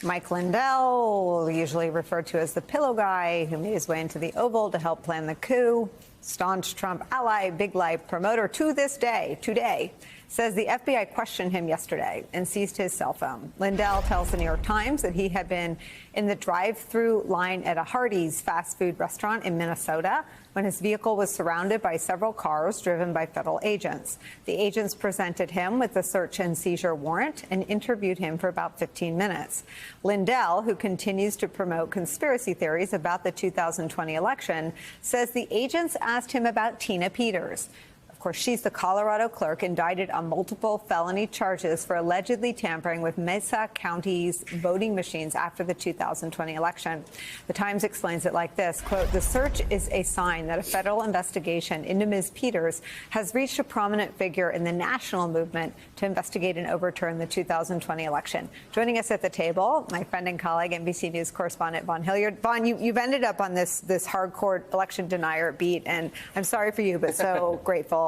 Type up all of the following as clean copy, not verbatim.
Mike Lindell, usually referred to as the pillow guy, who made his way into the Oval to help plan the coup, staunch Trump ally, big life promoter to this day, today, says the FBI questioned him yesterday and seized his cell phone. Lindell tells the New York Times that he had been in the drive-through line at a Hardee's fast food restaurant in Minnesota when his vehicle was surrounded by several cars driven by federal agents. The agents presented him with a search and seizure warrant and interviewed him for about 15 minutes. Lindell, who continues to promote conspiracy theories about the 2020 election, says the agents asked him about Tina Peters. Of course, she's the Colorado clerk indicted on multiple felony charges for allegedly tampering with Mesa County's voting machines after the 2020 election. The Times explains it like this, quote, "The search is a sign that a federal investigation into Ms. Peters has reached a prominent figure in the national movement to investigate and overturn the 2020 election." Joining us at the table, my friend and colleague, NBC News correspondent Vaughn Hilliard. Vaughn, you've ended up on this hardcore election denier beat, and I'm sorry for you, but so grateful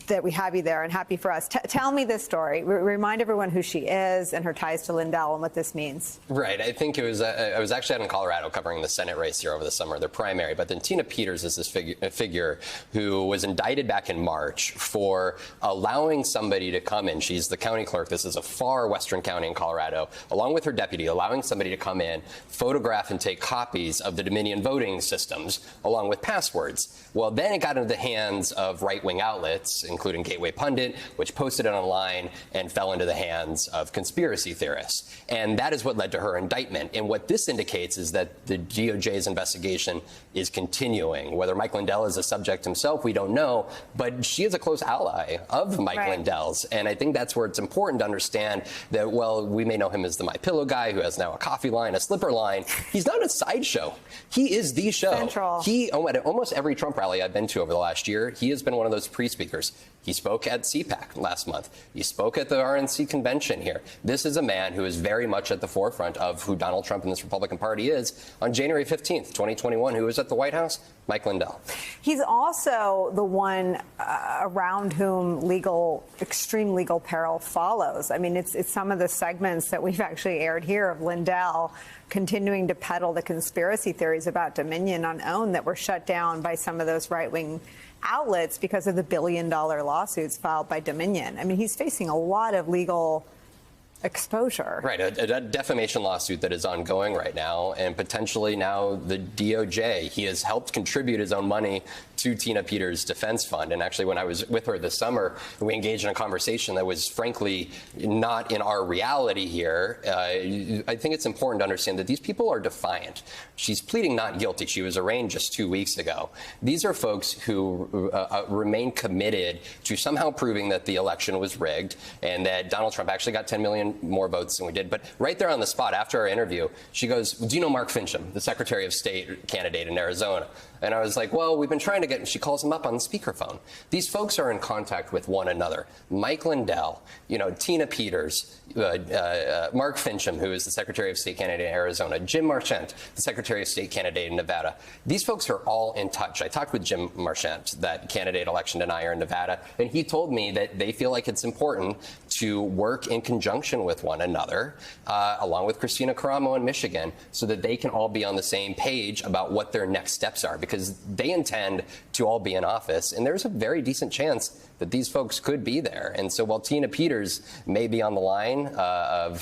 that we have you there and happy for us. Tell me this story. Remind everyone who she is and her ties to Lindell and what this means. Right. I think it was, I was actually out in Colorado covering the Senate race here over the summer, their primary. But then Tina Peters is this figure who was indicted back in March for allowing somebody to come in. She's the county clerk. This is a far western county in Colorado, along with her deputy, allowing somebody to come in, photograph and take copies of the Dominion voting systems, along with passwords. Well, then it got into the hands of right-wing outlets, including Gateway Pundit, which posted it online and fell into the hands of conspiracy theorists. And that is what led to her indictment. And what this indicates is that the DOJ's investigation is continuing. Whether Mike Lindell is a subject himself, we don't know, but she is a close ally of Mike Lindell's. And I think that's where it's important to understand that, well, we may know him as the My Pillow guy who has now a coffee line, a slipper line. He's not a sideshow. He is the show. Central. He, at almost every Trump rally I've been to over the last year, he has been one of those pre-speakers. He spoke at CPAC last month. He spoke at the RNC convention here. This is a man who is very much at the forefront of who Donald Trump and this Republican Party is. On January 15th, 2021, who was at the White House? Mike Lindell. He's also the one around whom extreme legal peril follows. I mean, it's some of the segments that we've actually aired here of Lindell continuing to peddle the conspiracy theories about Dominion on OWN that were shut down by some of those right-wing outlets because of the billion-dollar lawsuits filed by Dominion. I mean, he's facing a lot of legal exposure. Right, a defamation lawsuit that is ongoing right now, and potentially now the DOJ. He has helped contribute his own money to Tina Peters' defense fund. And actually, when I was with her this summer, we engaged in a conversation that was frankly not in our reality here. I think it's important to understand that these people are defiant. She's pleading not guilty. She was arraigned just 2 weeks ago. These are folks who remain committed to somehow proving that the election was rigged and that Donald Trump actually got 10 million more votes than we did. But right there on the spot after our interview, she goes, "Do you know Mark Finchem, the Secretary of State candidate in Arizona?" And I was like, well, we've been trying to get, and she calls him up on the speakerphone. These folks are in contact with one another. Mike Lindell, Tina Peters, Mark Finchem, who is the Secretary of State candidate in Arizona, Jim Marchant, the Secretary of State candidate in Nevada. These folks are all in touch. I talked with Jim Marchant, that candidate election denier in Nevada, and he told me that they feel like it's important to work in conjunction with one another, along with Christina Caramo in Michigan, so that they can all be on the same page about what their next steps are, because they intend to all be in office, and there's a very decent chance that these folks could be there. And so while Tina Peters may be on the line of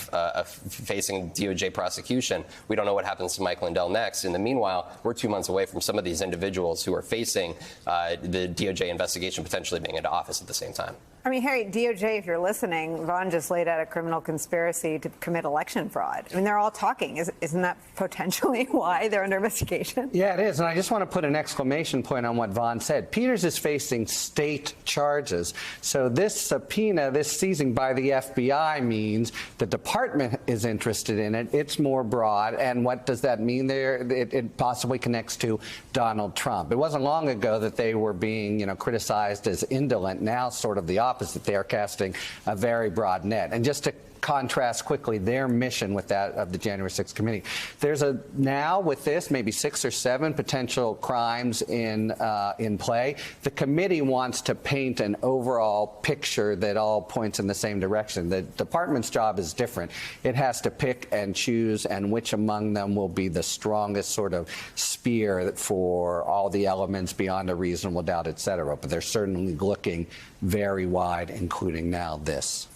facing DOJ prosecution, we don't know what happens to Mike Lindell next. In the meanwhile, we're 2 months away from some of these individuals who are facing the DOJ investigation potentially being into office at the same time. I mean, Harry, DOJ, if you're listening, Vaughn just laid out a criminal conspiracy to commit election fraud. I mean, they're all talking. Isn't that potentially why they're under investigation? Yeah, it is. And I just want to put an exclamation point on what Vaughn said. Peters is facing state charges. So this subpoena, this seizing by the FBI means the department is interested in it. It's more broad. And what does that mean there? It possibly connects to Donald Trump. It wasn't long ago that they were being, criticized as indolent. Now, sort of the opposite. They are casting a very broad net. And just to contrast quickly their mission with that of the January 6th committee. There's now with this maybe 6 or 7 potential crimes in play. The committee wants to paint an overall picture that all points in the same direction. The department's job is different. It has to pick and choose, and which among them will be the strongest sort of spear for all the elements beyond a reasonable doubt, et cetera. But they're certainly looking very wide, including now this.